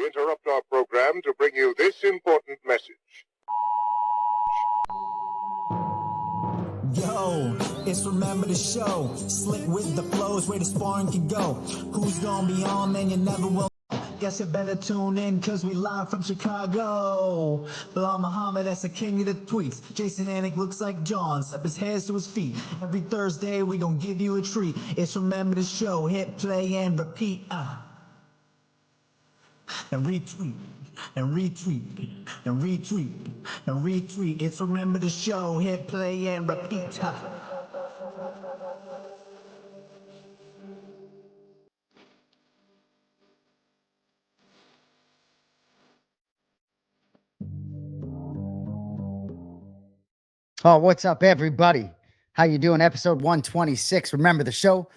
interrupt our program to bring you this important message. Yo, it's Remember the Show. Slick with the flows, where the sparring can go. Who's gonna be on, man, you never will. Guess you better tune in, cause we live from Chicago. Belal Muhammad, that's the king of the tweets. Jason Anik looks like John, step his hands to his feet. Every Thursday, we gon' give you a treat. It's Remember the Show, hit play and repeat. And retweet, and retweet, and retweet, and retweet. It's Remember the Show, hit play and repeat. Oh, what's up, everybody? How you doing? Episode 126. Remember the Show.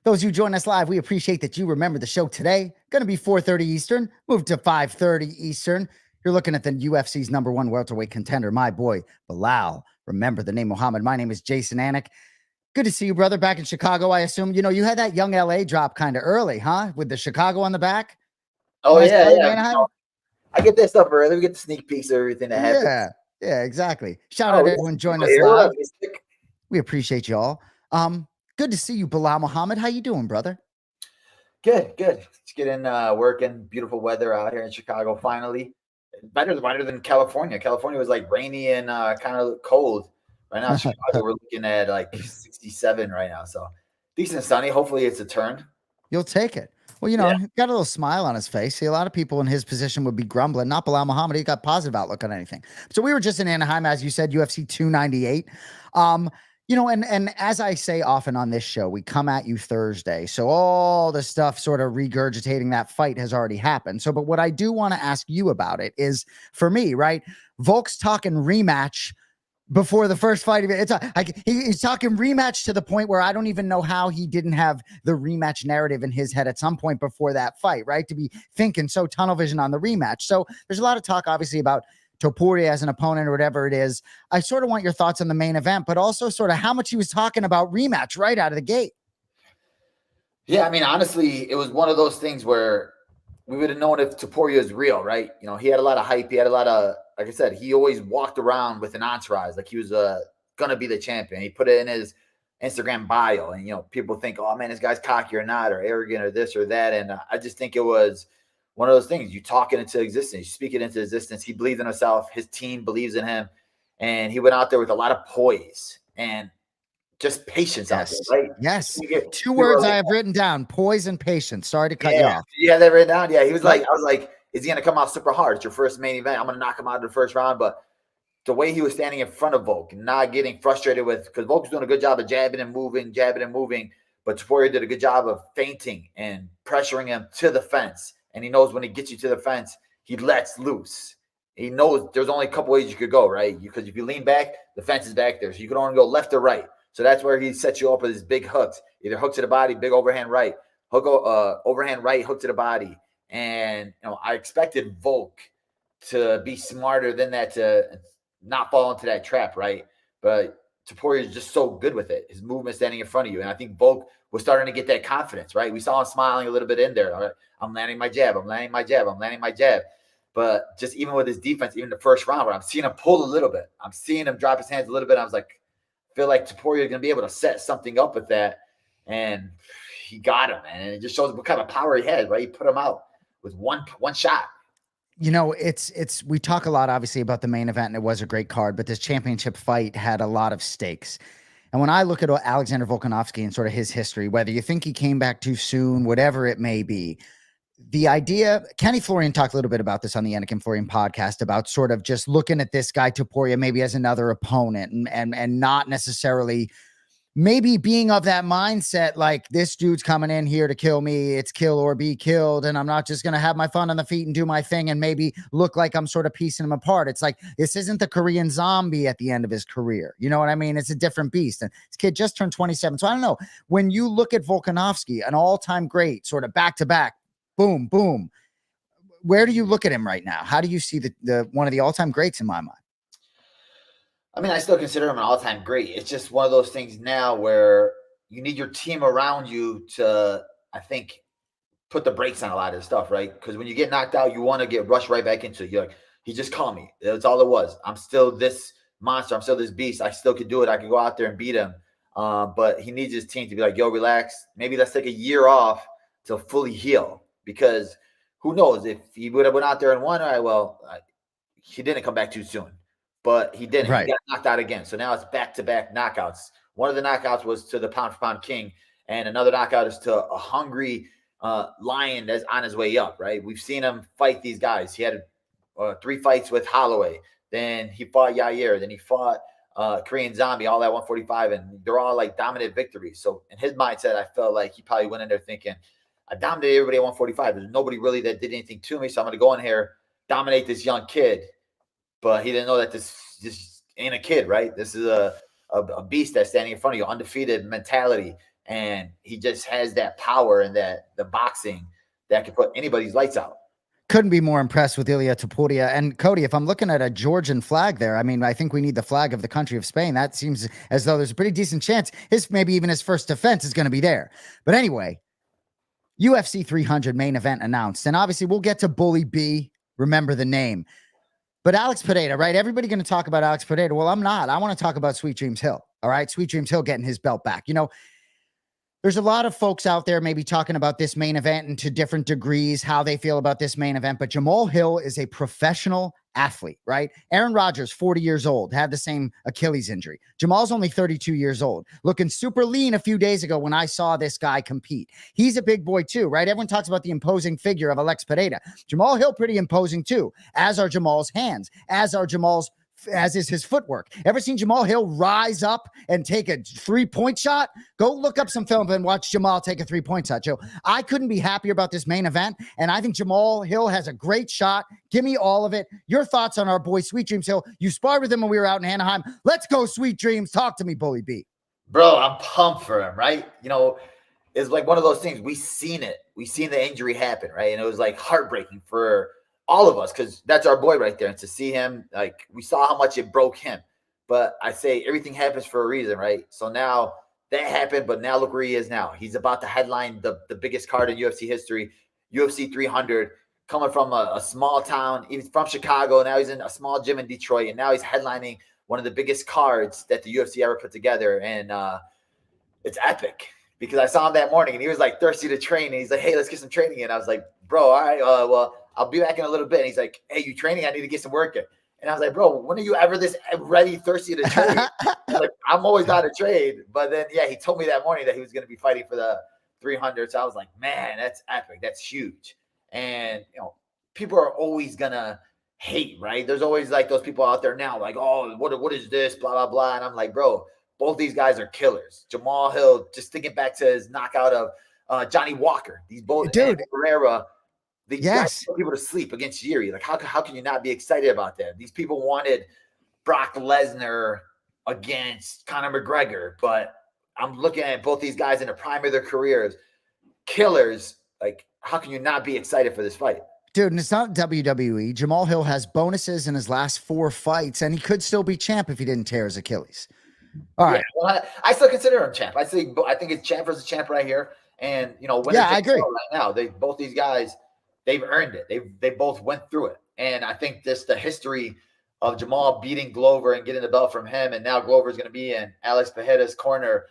Those who join us live, we appreciate that you remember the show today. Going to be 4:30 Eastern, moved to 5:30 Eastern. You're looking at the UFC's #1 welterweight contender, my boy, Belal. Remember the name Muhammad. My name is Jason Anik. Good to see you, brother, back in Chicago. I assume, you had that Young LA drop kind of early, huh? With the Chicago on the back. Oh, yeah. I get that stuff early. We get the sneak peeks of everything that happens. Yeah, exactly. Shout out to everyone joining us live. We appreciate y'all. Good to see you, Belal Muhammad. How you doing, brother? Good. Just getting working. Beautiful weather out here in Chicago. Finally, better than California. California was like rainy and kind of cold. Right now, Chicago, we're looking at like 67 right now. So decent sunny. Hopefully, it's a turn. You'll take it. Well, got a little smile on his face. See, a lot of people in his position would be grumbling. Not Belal Muhammad. He got positive outlook on anything. So we were just in Anaheim, as you said, UFC 298. And as I say often on this show, we come at you Thursday. So all the stuff sort of regurgitating that fight has already happened. So, but what I do want to ask you about it is, for me, right? Volk's talking rematch before the first fight. He's talking rematch to the point where I don't even know how he didn't have the rematch narrative in his head at some point before that fight, right? To be thinking so tunnel vision on the rematch. So there's a lot of talk, obviously, about Topuria as an opponent or whatever it is. I sort of want your thoughts on the main event, but also sort of how much he was talking about rematch right out of the gate. Yeah, I mean, honestly, it was one of those things where we would have known if Topuria is real, right? He had a lot of hype. He had a lot of, like I said, he always walked around with an entourage, like he was going to be the champion. He put it in his Instagram bio, and, people think, oh, man, this guy's cocky or not, or arrogant or this or that. And I just think it was one of those things. You talk it into existence. You speak it into existence. He believes in himself. His team believes in him. And he went out there with a lot of poise and just patience out there, right? Yes. Two words I have written down: poise and patience. Sorry to cut you off. You had that written down? Yeah, he was like, I was like, is he going to come out super hard? It's your first main event. I'm going to knock him out in the first round. But the way he was standing in front of Volk and not getting frustrated with, because Volk was doing a good job of jabbing and moving. But Topuria did a good job of feinting and pressuring him to the fence. And he knows when he gets you to the fence, he lets loose. He knows there's only a couple ways you could go, right? Because if you lean back, the fence is back there. So you can only go left or right. So that's where he sets you up with his big hooks, either hook to the body, big overhand right, overhand right, hook to the body. And, I expected Volk to be smarter than that, to not fall into that trap, right? But Topuria is just so good with it. His movement standing in front of you. And I think Volk was starting to get that confidence, right? We saw him smiling a little bit in there. All right, I'm landing my jab. But just even with his defense, even the first round, where I'm seeing him pull a little bit. I'm seeing him drop his hands a little bit. I was like, I feel like Topuria is going to be able to set something up with that. And he got him, man. And it just shows what kind of power he had, right? He put him out with one shot. It's we talk a lot, obviously, about the main event, and it was a great card, but this championship fight had a lot of stakes. And when I look at Alexander Volkanovski and sort of his history, whether you think he came back too soon, whatever it may be, the idea, Kenny Florian talked a little bit about this on the Anik and Florian podcast, about sort of just looking at this guy Topuria maybe as another opponent and not necessarily maybe being of that mindset, like, this dude's coming in here to kill me. It's kill or be killed. And I'm not just going to have my fun on the feet and do my thing and maybe look like I'm sort of piecing him apart. It's like, this isn't the Korean Zombie at the end of his career. You know what I mean? It's a different beast. And this kid just turned 27. So I don't know. When you look at Volkanovski, an all-time great, sort of back-to-back, boom, boom, where do you look at him right now? How do you see the one of the all-time greats in my mind? I mean, I still consider him an all-time great. It's just one of those things now where you need your team around you to, I think, put the brakes on a lot of this stuff, right? Because when you get knocked out, you want to get rushed right back into it. You're like, he just called me. That's all it was. I'm still this monster. I'm still this beast. I still could do it. I could go out there and beat him. But he needs his team to be like, yo, relax. Maybe let's take a year off to fully heal. Because who knows, if he would have went out there and won, all right, well, he didn't come back too soon. But he didn't. Right. He got knocked out again. So now it's back-to-back knockouts. One of the knockouts was to the pound-for-pound king, and another knockout is to a hungry lion that's on his way up, right? We've seen him fight these guys. He had 3 fights with Holloway. Then he fought Yair. Then he fought Korean Zombie, all at 145, and they're all like dominant victories. So in his mindset, I felt like he probably went in there thinking, I dominated everybody at 145. There's nobody really that did anything to me, so I'm going to go in here, dominate this young kid. But he didn't know that this ain't a kid, right? This is a beast that's standing in front of you, undefeated mentality. And he just has that power and the boxing that can put anybody's lights out. Couldn't be more impressed with Ilia Topuria. And Cody, if I'm looking at a Georgian flag there, I mean, I think we need the flag of the country of Spain. That seems as though there's a pretty decent chance maybe even his first defense is going to be there. But anyway, UFC 300 main event announced. And obviously we'll get to Bully B. Remember the name. But Alex Pereira, right? Everybody going to talk about Alex Pereira. Well, I'm not. I want to talk about Sweet Dreams Hill. All right. Sweet Dreams Hill getting his belt back. You know, there's a lot of folks out there maybe talking about this main event and to different degrees, how they feel about this main event. But Jamal Hill is a professional athlete, right? Aaron Rodgers, 40 years old, had the same Achilles injury. Jamal's only 32 years old, looking super lean a few days ago when I saw this guy compete. He's a big boy too, right? Everyone talks about the imposing figure of Alex Pereira. Jamal Hill, pretty imposing too, as are Jamal's hands, as is his footwork. Ever seen Jamal Hill rise up and take a 3-point shot? Go look up some film and watch Jamal take a 3-point shot, Joe. I couldn't be happier about this main event, and I think Jamal Hill has a great shot. Give me all of it. Your thoughts on our boy Sweet Dreams Hill. You sparred with him when we were out in Anaheim. Let's go, Sweet Dreams. Talk to me, Bully B. Bro, I'm pumped for him, right? You know, it's like one of those things. We seen it. We seen the injury happen, right? And it was like heartbreaking for all of us, because that's our boy right there. And to see him, like, we saw how much it broke him. But I say everything happens for a reason, right? So now that happened, but now look where he is now. He's about to headline the biggest card in UFC history, UFC 300, coming from a small town. He's from Chicago. Now he's in a small gym in Detroit, and now he's headlining one of the biggest cards that the UFC ever put together. And it's epic, because I saw him that morning, and he was like thirsty to train. And he's like, hey, let's get some training in. I was like, bro, all right, well, I'll be back in a little bit. And he's like, hey, you training? I need to get some work in. And I was like, bro, when are you ever this ready, thirsty to train? Like, I'm always down to trade. But then, yeah, he told me that morning that he was going to be fighting for the 300. So I was like, man, that's epic. That's huge. And, you know, people are always going to hate, right? There's always like those people out there now like, oh, what is this, blah, blah, blah. And I'm like, bro, both these guys are killers. Jamal Hill, just thinking back to his knockout of Johnny Walker. These both, dude, Pereira, these guys yes, put people to sleep against Yuri. Like, how can you not be excited about that? These people wanted Brock Lesnar against Conor McGregor, but I'm looking at both these guys in the prime of their careers, killers. Like, how can you not be excited for this fight? dude, and it's not WWE. Jamal Hill has bonuses in his last 4 fights, and he could still be champ if he didn't tear his Achilles. All right. Well, I still consider him champ. I think it's champ versus champ right here. And, you know, I agree. Right now, both these guys, they've earned it. They both went through it. And I think the history of Jamal beating Glover and getting the belt from him, and now Glover's going to be in Alex Pereira's corner,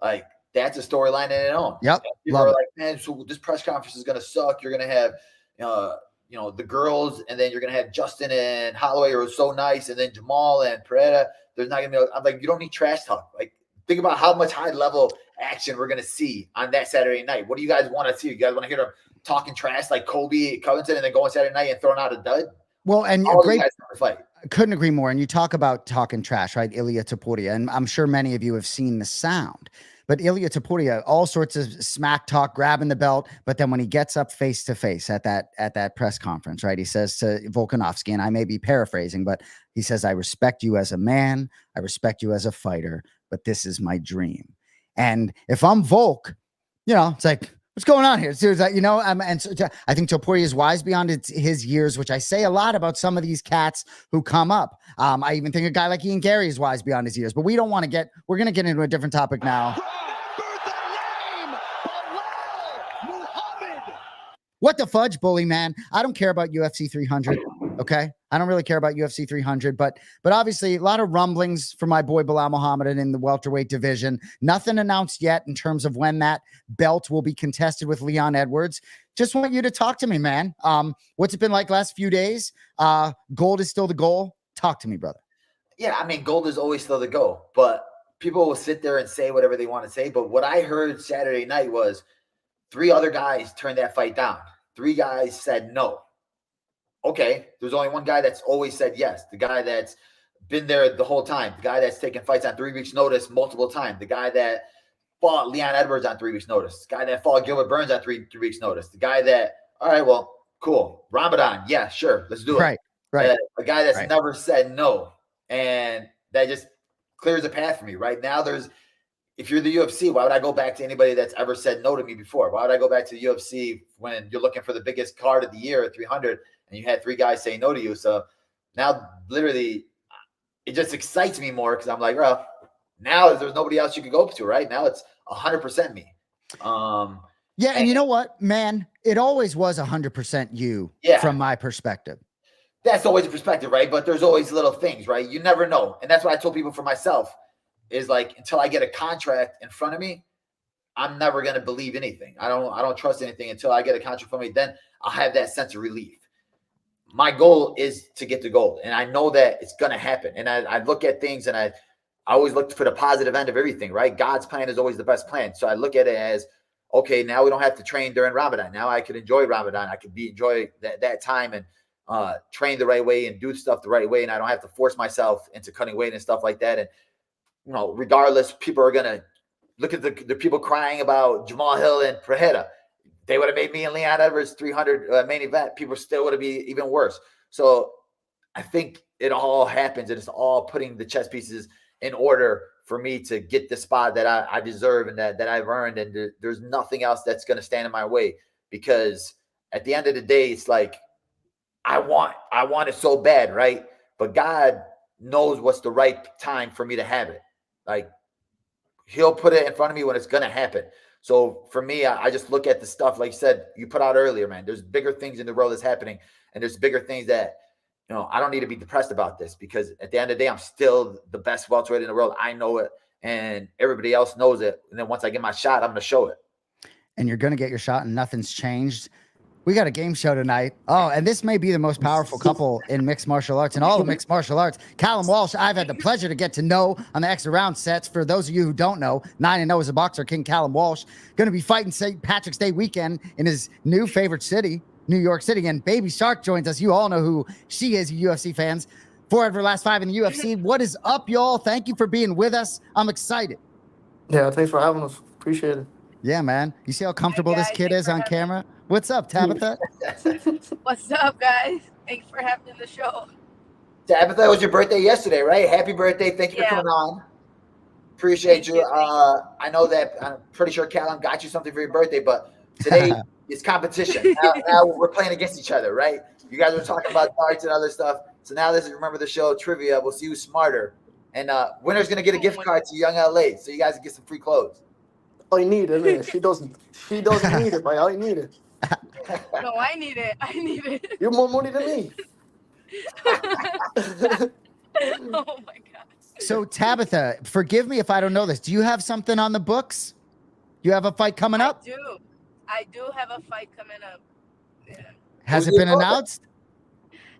like, that's a storyline in its own. Yep. People are like, man, so this press conference is going to suck. You're going to have, you know, the girls, and then you're going to have Justin and Holloway, who was so nice, and then Jamal and Pereira. There's not going to be, I'm like, you don't need trash talk. Like, think about how much high-level action we're going to see on that Saturday night. What do you guys want to see? You guys want to hear them talking trash like Kobe Covington and then going Saturday night and throwing out a dud? Well, and great fight. Couldn't agree more. And you talk about talking trash, right? Ilia Topuria. And I'm sure many of you have seen the sound. But Ilia Topuria, all sorts of smack talk, grabbing the belt. But then when he gets up face to face at that press conference, right, he says to Volkanovski, and I may be paraphrasing, but he says, I respect you as a man. I respect you as a fighter, but this is my dream. And if I'm Volk, you know, it's like, what's going on here? So, you know, and so I think Topuria is wise beyond his years, which I say a lot about some of these cats who come up. I even think a guy like Ian Gary is wise beyond his years, but we're going to get into a different topic now. What the fudge, bully man? I don't care about UFC 300. Okay, I don't really care about UFC 300, but obviously a lot of rumblings for my boy Belal Muhammad in the welterweight division. Nothing announced yet in terms of when that belt will be contested with Leon Edwards. Just want you to talk to me, man. What's it been like last few days? Gold is still the goal. Talk to me, brother. Yeah, I mean, gold is always still the goal, but people will sit there and say whatever they want to say. But what I heard Saturday night was 3 other guys turned that fight down. 3 guys said no. Okay, there's only one guy that's always said yes. The guy that's been there the whole time. The guy that's taken fights on 3 weeks' notice multiple times. The guy that fought Leon Edwards on 3 weeks' notice. The guy that fought Gilbert Burns on 3 weeks' notice. The guy that, all right, well, cool. Ramadan, yeah, sure, let's do it. Right. A guy that's never said no. And that just clears a path for me. Right now, if you're the UFC, why would I go back to anybody that's ever said no to me before? Why would I go back to the UFC when you're looking for the biggest card of the year at 300 and you had 3 guys say no to you? So now literally it just excites me more because I'm like, well, now there's nobody else you could go to, right? Now it's 100% me. Yeah, and you know what, man? It always was 100% you from my perspective. That's always a perspective, right? But there's always little things, right? You never know. And that's what I told people for myself is like, until I get a contract in front of me, I'm never going to believe anything. I don't trust anything until I get a contract from me. Then I'll have that sense of relief. My goal is to get to gold. And I know that it's going to happen. And I look at things and I always look for the positive end of everything, right? God's plan is always the best plan. So I look at it as, okay, now we don't have to train during Ramadan. Now I could enjoy Ramadan. I could enjoy that time and train the right way and do stuff the right way. And I don't have to force myself into cutting weight and stuff like that. And, you know, regardless, people are going to look at the people crying about Jamal Hill and Pereira. They would have made me and Leon Edwards 300 main event. People still would have been even worse. So I think it all happens. And it's all putting the chess pieces in order for me to get the spot that I deserve and that I've earned. And there's nothing else that's going to stand in my way, because at the end of the day, it's like, I want it so bad, right? But God knows what's the right time for me to have it. Like, he'll put it in front of me when it's going to happen. So for me, I just look at the stuff, like you said, you put out earlier, man, there's bigger things in the world that's happening. And there's bigger things that, you know, I don't need to be depressed about this, because at the end of the day, I'm still the best welterweight in the world. I know it, and everybody else knows it. And then once I get my shot, I'm going to show it. And you're going to get your shot and nothing's changed. We got a game show tonight. Oh, and this may be the most powerful couple in mixed martial arts and all of mixed martial arts. Callum Walsh, I've had the pleasure to get to know on the extra round sets. For those of you who don't know, 9-0 as a boxer, King Callum Walsh, going to be fighting St. Patrick's Day weekend in his new favorite city, New York City. And Baby Shark joins us. You all know who she is, UFC fans. 4 of her last 5 in the UFC. What is up, y'all? Thank you for being with us. I'm excited. Yeah, thanks for having us. Appreciate it. Yeah, man. You see how comfortable this kid is on camera? What's up, Tabitha? What's up, guys? Thanks for having the show. Tabitha, it was your birthday yesterday, right? Happy birthday. Thank you for coming on. Appreciate you. I know that I'm pretty sure Callum got you something for your birthday, but today is competition. Now we're playing against each other, right? You guys were talking about darts and other stuff. So now this is Remember the Show trivia. We'll see who's smarter. And winner's going to get a gift card to Young LA, so you guys can get some free clothes. All you need, isn't it? She doesn't need it, right? All you need it. No, I need it. I need it. You're more money than me. Oh my God. So Tabitha, forgive me if I don't know this. Do you have something on the books? You have a fight coming up? I do have a fight coming up. Yeah. Has it been announced?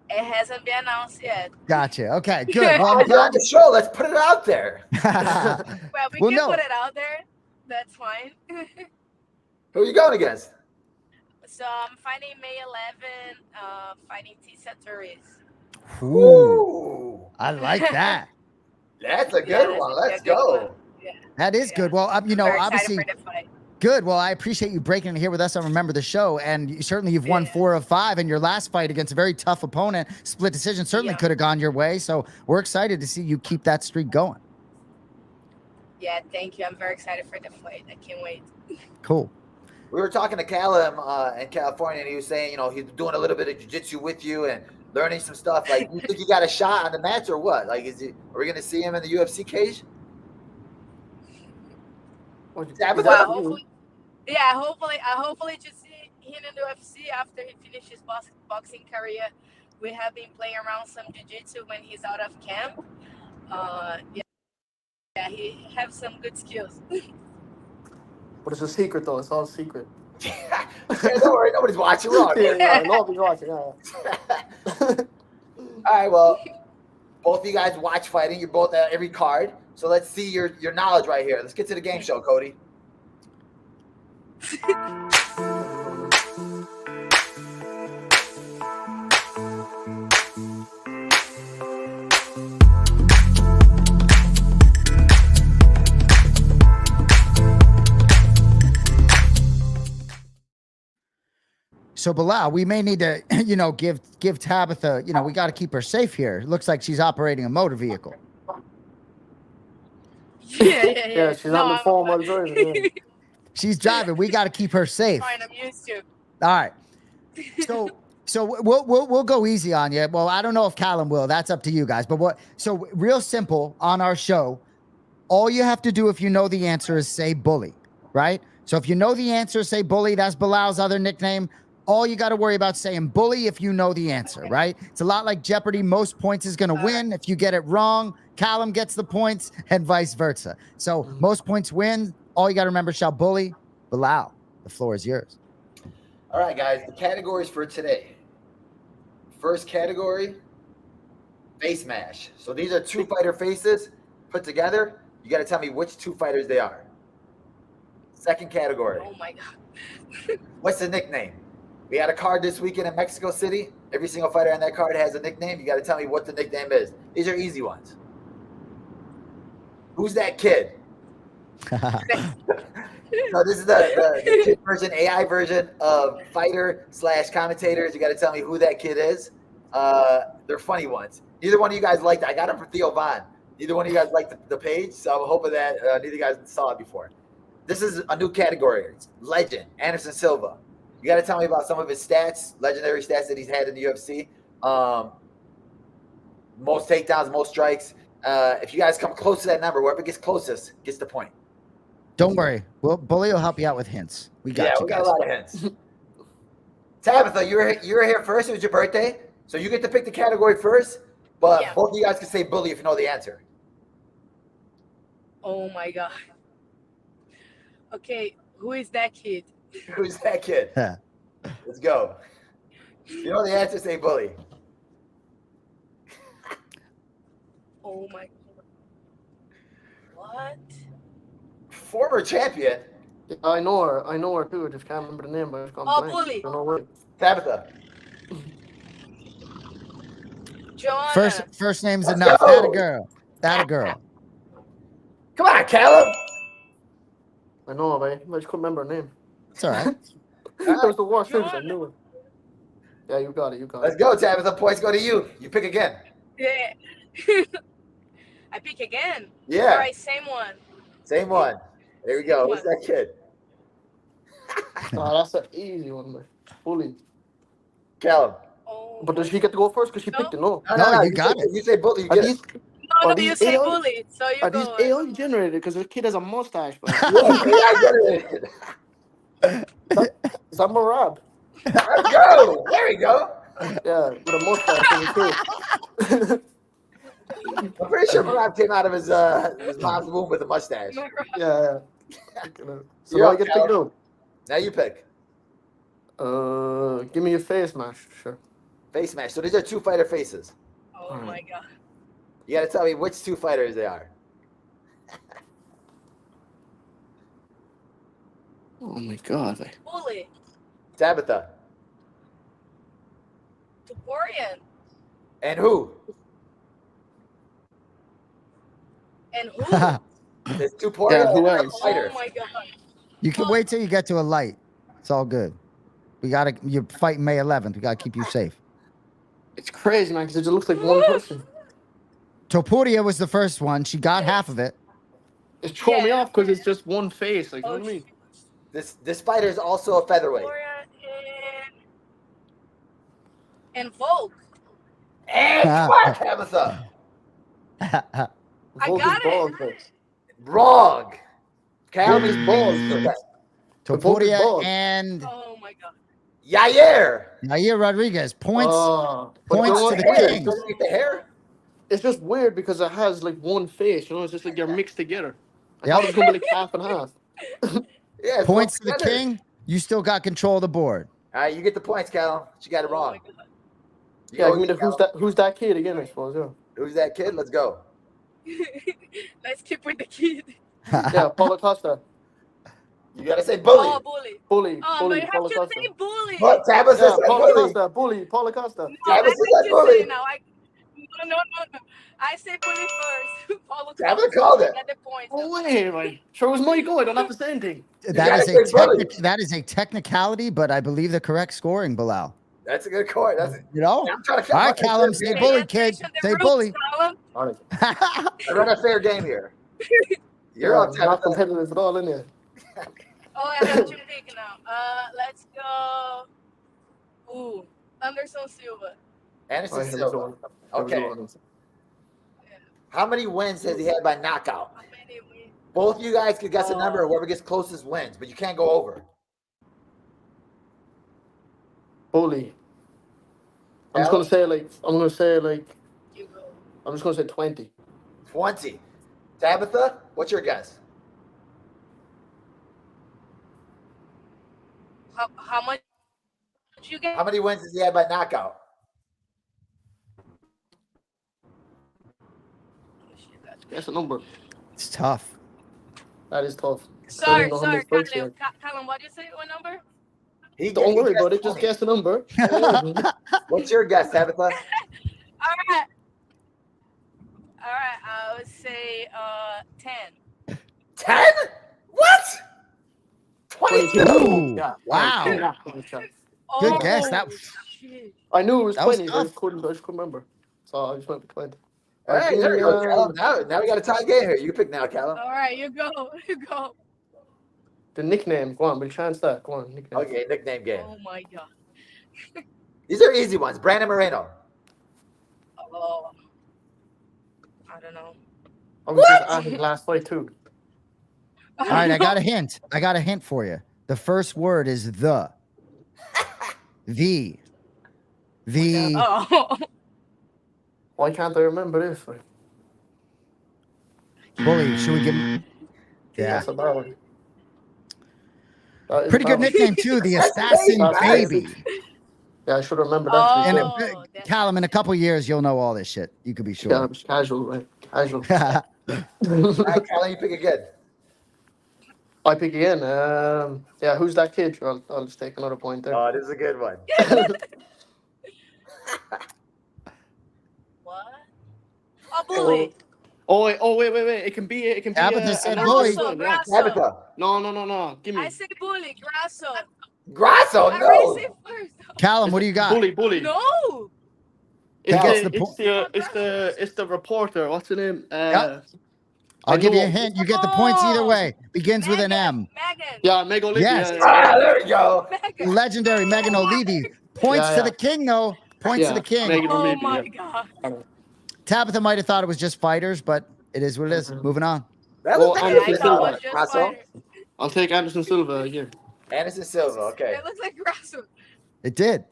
It hasn't been announced yet. Gotcha. Okay, good. Well, you're on the show. Let's put it out there. Well, we can put it out there. That's fine. Who are you going against? So I'm fighting May 11th, fighting Tisa Torres. Ooh, I like that. That's a good one. Let's go. Yeah. That is good. Well, you know, Very obviously, excited for the fight. good. Well, I appreciate you breaking it here with us on Remember the Show. And certainly you've won 4 of 5. And your last fight against a very tough opponent, split decision, certainly could have gone your way. So we're excited to see you keep that streak going. Yeah, thank you. I'm very excited for the fight. I can't wait. Cool. We were talking to Callum in California, and he was saying, you know, he's doing a little bit of jiu-jitsu with you and learning some stuff. Like, you think you got a shot on the match or what? Like, are we going to see him in the UFC cage? Well, hopefully just here in the UFC after he finished his boxing career. We have been playing around some jiu-jitsu when he's out of camp. Yeah, he have some good skills. But it's a secret, though. It's all a secret. Yeah, don't worry, nobody's watching. We're on. Yeah, nobody's watching. Yeah. All right, well, both of you guys watch fighting. You're both at every card. So let's see your knowledge right here. Let's get to the game show, Cody. So Belal, we may need to, give Tabitha, we got to keep her safe here. Looks like she's operating a motor vehicle. Yeah, she's on the phone while driving. Yeah. She's driving. We got to keep her safe. Fine, I'm used to. All right. So we'll go easy on you. Well, I don't know if Callum will. That's up to you guys. But so real simple on our show, all you have to do if you know the answer is say bully, right? So if you know the answer, say bully. That's Belal's other nickname. All you got to worry about saying bully if you know the answer, right? It's a lot like Jeopardy. Most points is going to win. If you get it wrong, Callum gets the points and vice versa. So most points win. All you got to remember, shout bully. Belal, the floor is yours. All right, guys, the categories for today. First category, face mash. So these are two fighter faces put together. You got to tell me which two fighters they are. Second category. Oh, my God. What's the nickname? We had a card this weekend in Mexico City. Every single fighter on that card has a nickname. You got to tell me what the nickname is. These are easy ones. Who's that kid? So this is the kid version, AI version of fighter/commentators. You got to tell me who that kid is. They're funny ones. Neither one of you guys liked it. I got them from Theo Vaughn. Neither one of you guys liked the page, so I'm hoping that neither of you guys saw it before. This is a new category. It's legend, Anderson Silva. You got to tell me about some of his stats, legendary stats that he's had in the UFC. Most takedowns, most strikes. If you guys come close to that number, whoever gets closest gets the point. Don't worry. Bully will help you out with hints. We got you we guys. got a lot of hints. Tabitha, you're here first. It was your birthday, so you get to pick the category first. But both of you guys can say bully if you know the answer. Oh, my God. Okay, who is that kid? Who's that kid? Let's go. You know the answer, say bully. Oh, my God. What? Former champion. Yeah, I know her too. I just can't remember the name, but it's gone blank. Bully. Don't know why. Tabitha. Joanna. First name's Let's enough. go. That a girl. That a girl. Come on, Callum. I know, but I just couldn't remember her name. It's all right. That was the worst thing. I knew it. Yeah, you got it. Let's go, Tabitha. Points go to you. You pick again. Yeah. I pick again. Yeah. All right, same one. Same one. There we go. Who's that kid? Oh, that's an easy one, man. Bully. Callum. Oh. But does she get to go first? Because she picked it, no. No, you got it. You say bully. You Are get these, it. No, Are you these say AI bully, so you are go. these AI generated? Because the kid has a mustache. But Yeah, I get it. is that Marab? Let's go. There we go. Yeah, with a mustache in the kid. I'm pretty sure Marab came out of his mom's womb with a mustache. Yeah. So You're now I up, get to Callum. go. Now you pick. Give me a face mash, sure. Face match. So these are two fighter faces. Oh my God. You got to tell me which two fighters they are. Oh my God. Bully. Tabitha. Florian. And who? And who? There's two Yeah, who else? fighters. Oh my God. You can wait till you get to a light. It's all good. You're fighting May 11th. We got to keep you safe. It's crazy, man, because it just looks like one person. Topuria was the first one. She got half of it. It's throwing me off because it's just one face. Like, you know what I mean? This fighter is also a featherweight. Florian and Volk. And come on, Tabitha. I Volk got is balls, it. folks. Wrong. Volk is balls, folks. Topuria balls. and Oh my God. Yair Rodriguez. Points points to the king. Doesn't eat the hair. It's just weird because it has like one face. You know, it's just like they're mixed together. I Yep. thought it was gonna be like half and half. Yeah. Points to the king. You still got control of the board. All right, you get the points, Callum. She got it wrong. Yeah, I mean, who's that kid again? I suppose. Yeah. Who's that kid? Let's go. Let's keep with the kid. Yeah, Paulo Costa. You gotta say bully. Oh, bully. Bully. Oh, Bully. no, you Paulo have to Costa. say bully. What? Tabitha Yeah, said Paulo bully. Costa. Bully. Paulo Costa. No, Tabitha I said think you bully. say it now. No. I say bully first. Paulo Tabitha Costa. called it. Get the points. Oh wait, right. Sure, it was my goal. I don't have to say anything. That is a technicality, but I believe the correct scoring, Belal. That's a good call. That's You know? I'm trying to All right, Callum, say Pay bully, kid. attention to Say the bully. rules, Callum. All right. I run a fair game here. You're on not Tabitha. competitive at all, in there. Oh, I have your pick now. Let's go. Ooh, Anderson Silva. Anderson Silva. Okay. How many wins has he had by knockout? How many wins? Both you guys could guess a number. Whoever gets closest wins, but you can't go over. Bully. I'm just gonna say like You go. I'm just gonna say 20. 20. Tabitha, what's your guess? How much did you get? How many wins has he had by knockout? Guess a number. It's tough. That is tough. Sorry, Don't know how many fights he Callum. had. Callum, what did you say? What number? Don't worry about it. guessed Just guess a number. 20. What's your guess, Tabitha? All right. I would say 10. 10? What? 22. Ooh, Yeah. wow. Yeah. Good guess. That Shit. I knew it was That was 20, but I tough. just couldn't remember. So I just went for 20. All right, there we go, Callum. Now we got a tie game here. You pick now, Callum. All right, you go. You go. The nickname. Go on, we'll chance that. Go on, nickname. Okay, nickname game. Oh my god. These are easy ones. Brandon Moreno. Oh. I don't know. I was just adding last fight too. all right, I got a hint. I got a hint for you. The first word is the. The. Oh. Why can't I remember this? Like, Bully. Should we give him? Yeah. that's a bad one. That is Pretty a good bad one. nickname too. The Assassin That's Baby. Yeah, I should remember that. Oh. And Yeah, Callum, in a couple years, you'll know all this shit. You could be it sure. was casual, right? Casual. All right, Callum, you pick again. I pick again. Yeah, who's that kid? I'll just take another point there. Oh, this is a good one. What? Oh, bully. Wait. It can be. Tabitha said an bully. answer. Yeah. Grasso. Tabitha. No. Give me. I say bully. Grasso. Grasso, I no. already say first. Callum, what do you got? Bully. No. It's, He gets the, the po- it's the reporter. What's the name? Yep. I'll give you a hint. You get the points either way. Begins with an M. Megan. Yeah, Meg O'Leary. Yes. Ah, there we go. Megan. Legendary Megan O'Leary. Points Yeah, to yeah. the king, though. Points to the king. Megan Oh O'Leary, my yeah. god. Tabitha might have thought it was just fighters, but it is what it is. Moving on. That Well, was Anderson I nice. thought it Silva. was just Grasso. fighters. I'll take Anderson Silva again. Anderson Silva, okay. It looks like Grasso. It did.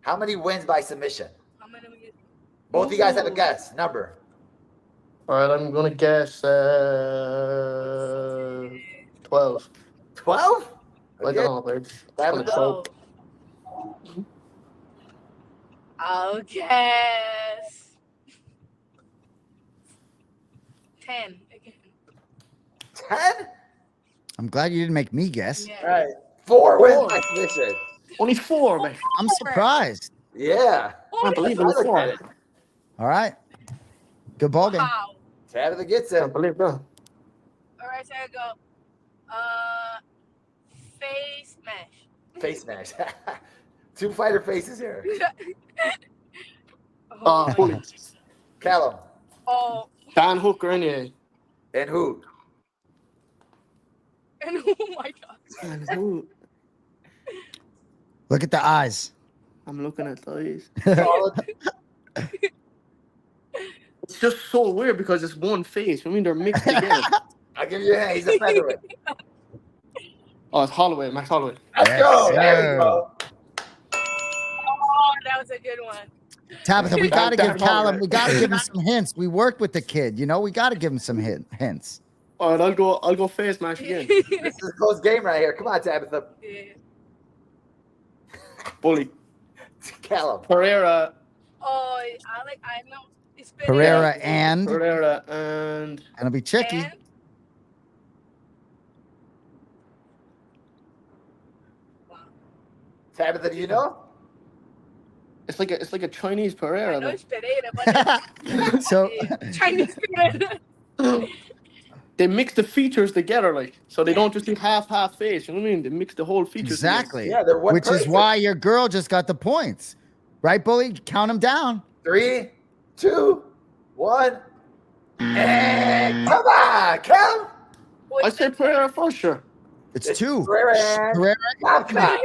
How many wins by submission? How many we get? Both of you guys have a guess. Number. All right, I'm gonna guess 12. 12? I don't know, but it's gonna Oh. choke. I'll guess 10 again. 10? I'm glad you didn't make me guess. Yeah. All right. 4 wins by submission. Only 4, man. I'm surprised. Yeah. I can't believe only 4. All right. Good ball game. Wow. Tabitha gets I it. can't believe that. All right, so I go. Face mash. Face smash. 2 fighter faces here. Oh, Bully. Callum. oh, Dan Hooker, anyway. And who? and oh my god. Dan who? Look at the eyes. I'm looking at these. Solid. It's just so weird because it's one face. I mean, they're mixed together. I'll give you a hand. He's a featherweight. Oh, it's Holloway, Max Holloway. Let's Yes, go. There sir. we go. Oh, that was a good one. Tabitha, we got to give That's all Callum, right. we got to give him some hints. We worked with the kid, you know, we got to give him some hints. All right, I'll go face match again. This is a close game right here. Come on, Tabitha. Yeah. Bully. Callum. Pereira. Oh, I know. It's Pereira and And it'll be tricky. And Tabitha, do you know? it's like a Chinese Pereira. I know Like. it's Pereira, but So Chinese Pereira. They mix the features together, like, so they don't just do half face. You know what I mean? They mix the whole features. exactly. Yeah, they're one Which is person. why your girl just got the points. Right, Bully? Count them down. 3, 2, 1. And come on, Callum. Together. I say Pereira first, sure. It's two. Pereira and Pereira, Shavkat.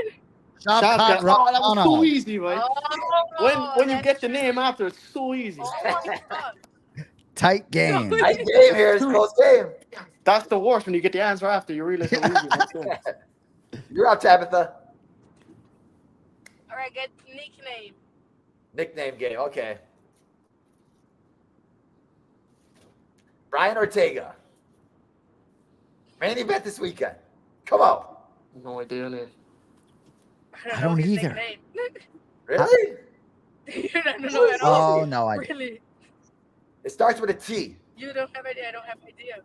Shavkat, Oh, that was so Rakhmonov. easy, right? When you get the name after, it's so easy. Oh my God. Tight game. Nice game here. It's a close game. That's the worst when you get the answer after. You realize how easy that's going. You're up, Tabitha. All right, good nickname. Nickname game. Okay. Brian Ortega. Main event this weekend. Come on. No idea, man. I don't his either. nickname. Really? You don't know at all. Oh, no idea. Really? It starts with a T. You don't have idea. I don't have idea.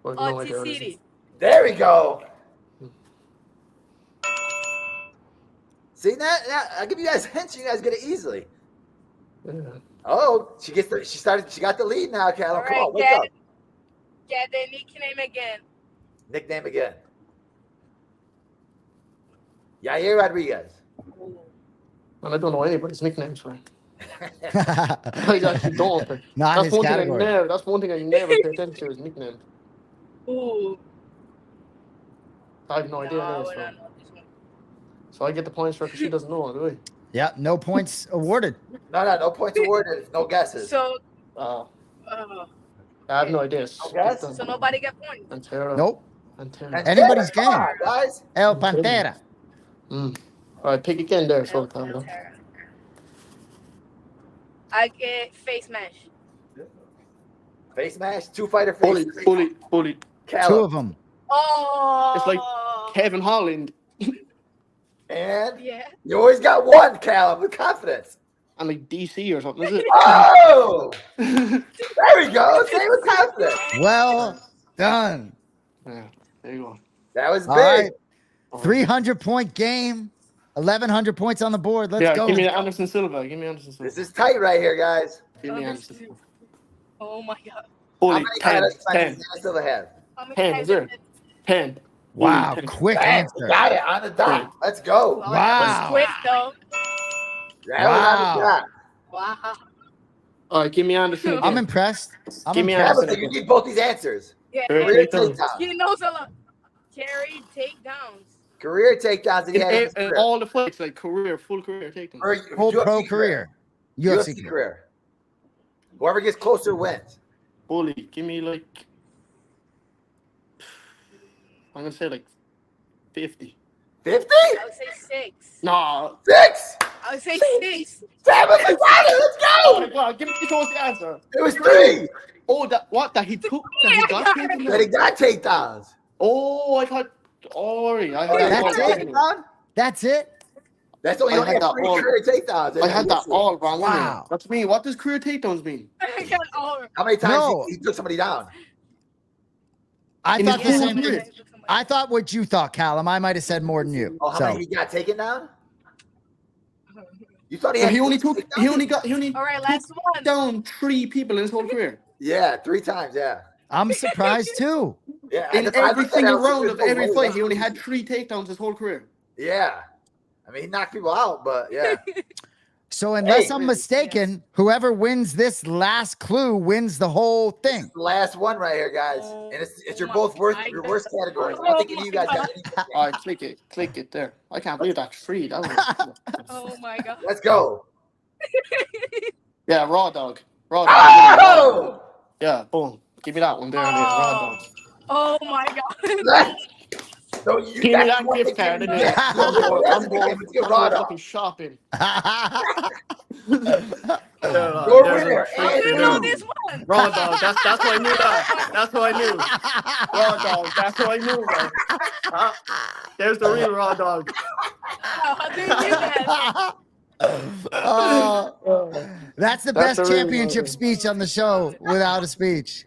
Well, Oh, no idea what it is. T-City. There we go. See that? I'll give you guys hints. You guys get it easily. Yeah. Oh, she got the lead now, Callum. All Come right, on, what's up? get the nickname again. Nickname again. Yair Rodriguez. And I don't know anybody's nicknames for it. I actually don't. Not That's his one category. That's one thing I never pay attention to is nickname. Ooh. I have no idea. No, now, I so. don't know this one. So I get the points for because she doesn't know, do Yeah, no points awarded. No points awarded. No guesses. So, we? I uh, have no idea. guess? so nobody get points. Antera. Nope. Antera. Anybody's Come game. on, guys. El Pantera. All right, pick again there. So time now. I get face mash. Face mash. 2 fighter face. Bully. Callum. 2 of them. Oh. It's like Kevin Holland And Yeah. you always got 1, Callum, with confidence. and like DC or something, is it? Oh! There we go. Say with confidence. Well done. Yeah, there you go. That was big. All right. 300-point game. 1,100 points on the board. Let's go. Give me Anderson Silva. Give me Anderson Silva. This is tight right here, guys. Give me Anderson Silva. Oh my God. How Bully. many 10. titles does 10. Stan still have? How many 10, times is there? did it- 10. Wow, Bully, 10. quick Bam, answer. got it on the dot. Let's go. Well, Wow. that was quick though. That was on the dot. Wow. All right, give me Anderson again. I'm impressed. Give me impressed. Anderson. Tabitha, you need both these answers. Yeah. Career Takedowns. takedowns. He knows a lot. Carry takedowns. Career takedowns that he had in his In career. all the fights, like full career taking. Or Full UFC pro career. UFC UFC career. career. Whoever gets closer wins. Bully, give me like, I'm gonna say like 50. 50? I would say 6. No. 6? I would say 6. Tabitha got it. Let's Oh go. my God, give me the answer. It was 3. Oh, that he took, that he got taken That he down. got takedowns. Oh, I thought, sorry. I Oh, had That's that that it? all takedown? That's it? That's only I had had that 3 all- career takedowns. I had that all wrong. Wow. That's me. What does career takedowns mean? I got all. How many times No. he took somebody down? I In thought the his same career. thing. I thought what you thought, Callum. I might have said more than you. Oh, how So many he got taken down? You thought he had He only three took, he only All right, last one. down 3 people in his whole career. Yeah, 3 times, yeah. I'm surprised too. Yeah. In that's why I every looked at it, I single was like, round of there's no every way fight, that's- he only had 3 takedowns his whole career. Yeah. I mean, he knocked people out, but yeah. So unless Hey. I'm mistaken, whoever wins this last clue wins the whole thing. The last one right here, guys. And it's your Oh both my worst God. your worst categories. I don't think any of you guys got anything. All right, click it there. I can't believe that's 3. That was, Oh my God. Let's go. yeah, raw dog. Raw dog. Oh! Yeah, boom. Give me that one there. Raw dog. Oh my God. So you Give me that's that what gift they card. give innit? me. I'm going Let's get Raw Dog. fucking shopping. Your There's winner, a treat You for know you. this one. Raw dog. That's what I knew. That's what I knew. Raw dog. That's what I knew. Man. There's the real raw dog. Wow, how do you do that? That's the That's best the real championship raw dog. speech on the show without a speech.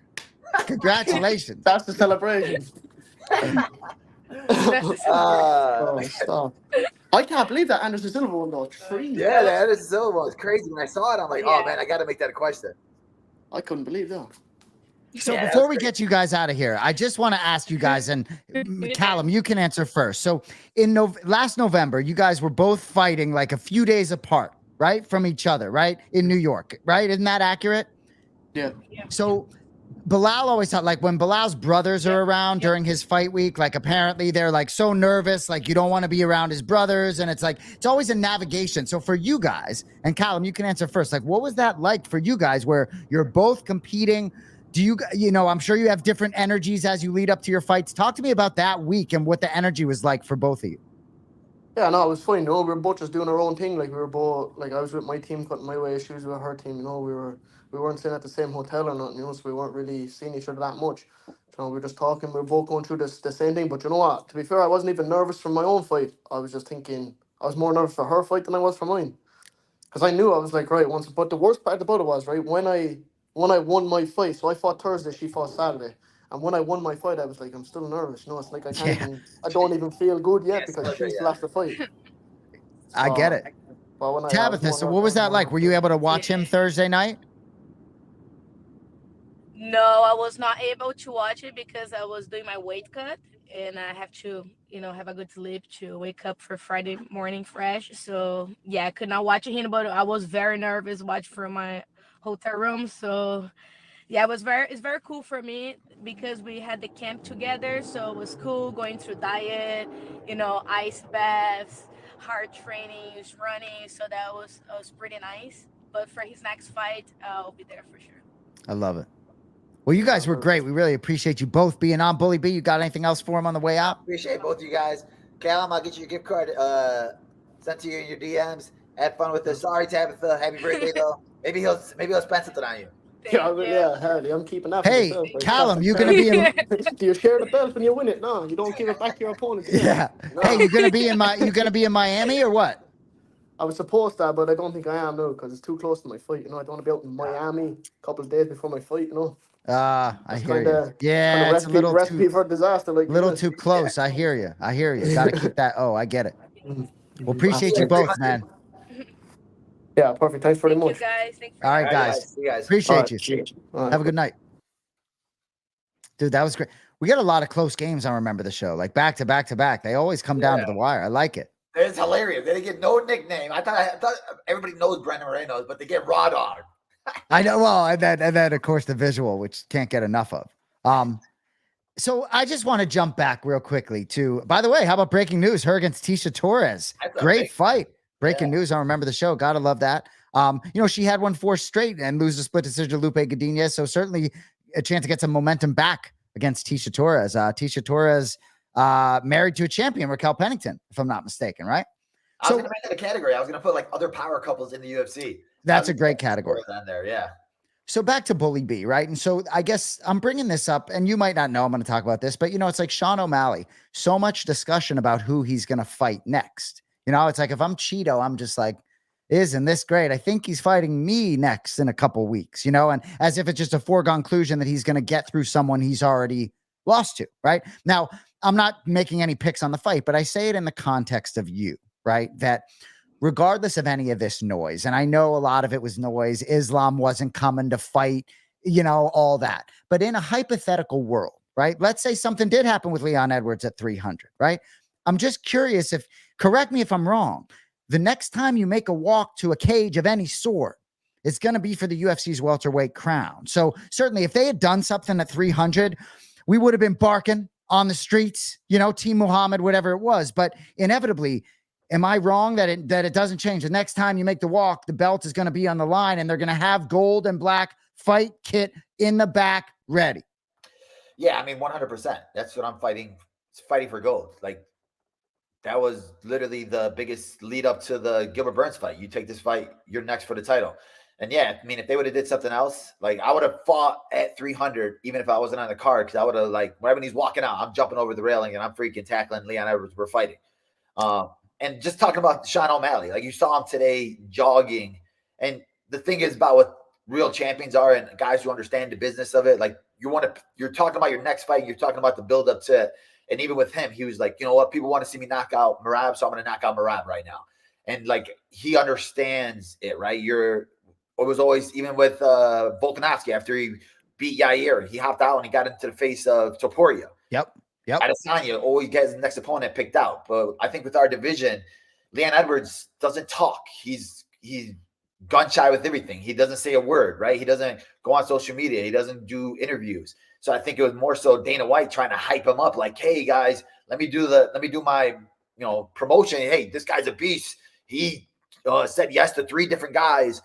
Congratulations. That's the celebration. Oh, stop. I can't believe that Anderson Silva one though. 3. Yeah, that is so was crazy. When I saw it, I'm like, oh Yeah. man, I got to make that a question. I couldn't believe that. So Yeah, before that's we great. get you guys out of here, I just want to ask you guys, and Callum, you can answer first. So in last November, you guys were both fighting like a few days apart, right? From each other, right? In New York, right? Isn't that accurate? Yeah. So Belal always thought, like, when Belal's brothers are around during his fight week, like, apparently they're like so nervous, like, you don't want to be around his brothers. And it's like, it's always a navigation. So for you guys, and Callum, you can answer first, like, what was that like for you guys where you're both competing? Do you know, I'm sure you have different energies as you lead up to your fights. Talk to me about that week and what the energy was like for both of you. Yeah, no, it was fine. We were both just doing our own thing. Like we were both, like I was with my team cutting my way, she was with her team. We weren't staying at the same hotel or nothing. So we weren't really seeing each other that much. We were just talking. We were both going through the same thing. But you know what? To be fair, I wasn't even nervous for my own fight. I was just thinking I was more nervous for her fight than I was for mine. Because I knew I was like, right, once. But the worst part about it was, right, when I won my fight. So I fought Thursday, she fought Saturday. And when I won my fight, I was like, I'm still nervous. It's like I don't even feel good yet because she still has to fight. I get it. But when Tabitha, so what was that like? Were you able to watch him Thursday night? No, I was not able to watch it because I was doing my weight cut and I have to, have a good sleep to wake up for Friday morning fresh. So yeah, I could not watch it, but I was very nervous watching from my hotel room. So yeah, it's very cool for me because we had the camp together. So it was cool going through diet, ice baths, hard training, running. So that was pretty nice. But for his next fight, I'll be there for sure. I love it. Well, you guys were great. We really appreciate you both being on. Bully B, you got anything else for him on the way out? Appreciate both of you guys. Callum, I'll get you your gift card sent to you in your DMs. Have fun with this. Sorry, Tabitha. Happy birthday, though. Maybe he'll spend something on you. Yeah, Hardy, I'm keeping that. Hey, for myself, right? Callum, you're gonna be in. Do you share the belt when you win it? No, you don't give it back to your opponent. Yeah. No. Hey, you're gonna be in Miami or what? I was supposed to, but I don't think I am now because it's too close to my fight. I don't want to be out in Miami a couple of days before my fight. I It's hear kinda- you. Yeah, it's a little recipe too, for disaster. Like too close. I hear you. Got to keep that. Oh, I get it. Well, appreciate you both, man. Yeah, perfect. Thanks very Thank you much. guys. Thanks for All right, All right, guys. See you guys. Appreciate you. All right. Have a good night. Dude, that was great. We got a lot of close games on Remember the Show, like back to back to back. They always come down to the wire. I like it. It's hilarious. They get no nickname. I thought everybody knows Brendan Moreno's, but they get Raw Dog. I know. Well, and then of course the visual, which can't get enough of. So I just want to jump back real quickly to, by the way, how about breaking news? Her against Tisha Torres. That's a Great big- fight. Breaking news on Remember the Show. Gotta love that. She had won 4 straight and lose a split decision to Lupe Godinez. So certainly a chance to get some momentum back against Tisha Torres. Tisha Torres married to a champion, Raquel Pennington, if I'm not mistaken, right? I was going to make that a category. I was going to put like other power couples in the UFC. That's a great category. On there, yeah. So back to Bully B, right? And so I guess I'm bringing this up, and you might not know I'm going to talk about this, but it's like Sean O'Malley. So much discussion about who he's going to fight next. It's like if I'm Cheeto, I'm just like, isn't this great? I think he's fighting me next in a couple weeks, and as if it's just a foregone conclusion that he's going to get through someone he's already lost to, right? Now, I'm not making any picks on the fight, but I say it in the context of you, right? That regardless of any of this noise, and I know a lot of it was noise, Islam wasn't coming to fight, all that. But in a hypothetical world, right? Let's say something did happen with Leon Edwards at 300, right? I'm just curious correct me if I'm wrong. The next time you make a walk to a cage of any sort, it's going to be for the UFC's welterweight crown. So certainly if they had done something at 300, we would have been barking on the streets, Team Muhammad, whatever it was. But inevitably, am I wrong that it doesn't change? The next time you make the walk, the belt is going to be on the line and they're going to have gold and black fight kit in the back ready. Yeah, I mean, 100%. That's what I'm fighting fighting for gold. Like, that was literally the biggest lead up to the Gilbert Burns fight. You take this fight, you're next for the title. And yeah, I mean, if they would have did something else, like I would have fought at 300, even if I wasn't on the card, because I would have, like, whenever he's walking out, I'm jumping over the railing and I'm freaking tackling Leon Edwards. We're fighting. And just talking about Sean O'Malley, like, you saw him today jogging. And the thing is about what real champions are and guys who understand the business of it, like, you're talking about your next fight, you're talking about the build up to it. And even with him, he was like, you know what, people want to see me knock out Merab, so I'm going to knock out Merab right now. And like, he understands it, right? It was always, even with Volkanovski, after he beat Yair, he hopped out and he got into the face of Topuria. Yep. Adesanya always gets his next opponent picked out. But I think with our division, Leon Edwards doesn't talk. He's gun shy with everything. He doesn't say a word, right? He doesn't go on social media. He doesn't do interviews. So I think it was more so Dana White trying to hype him up, like, hey guys, let me do my promotion. Hey, this guy's a beast. He said yes to 3 different guys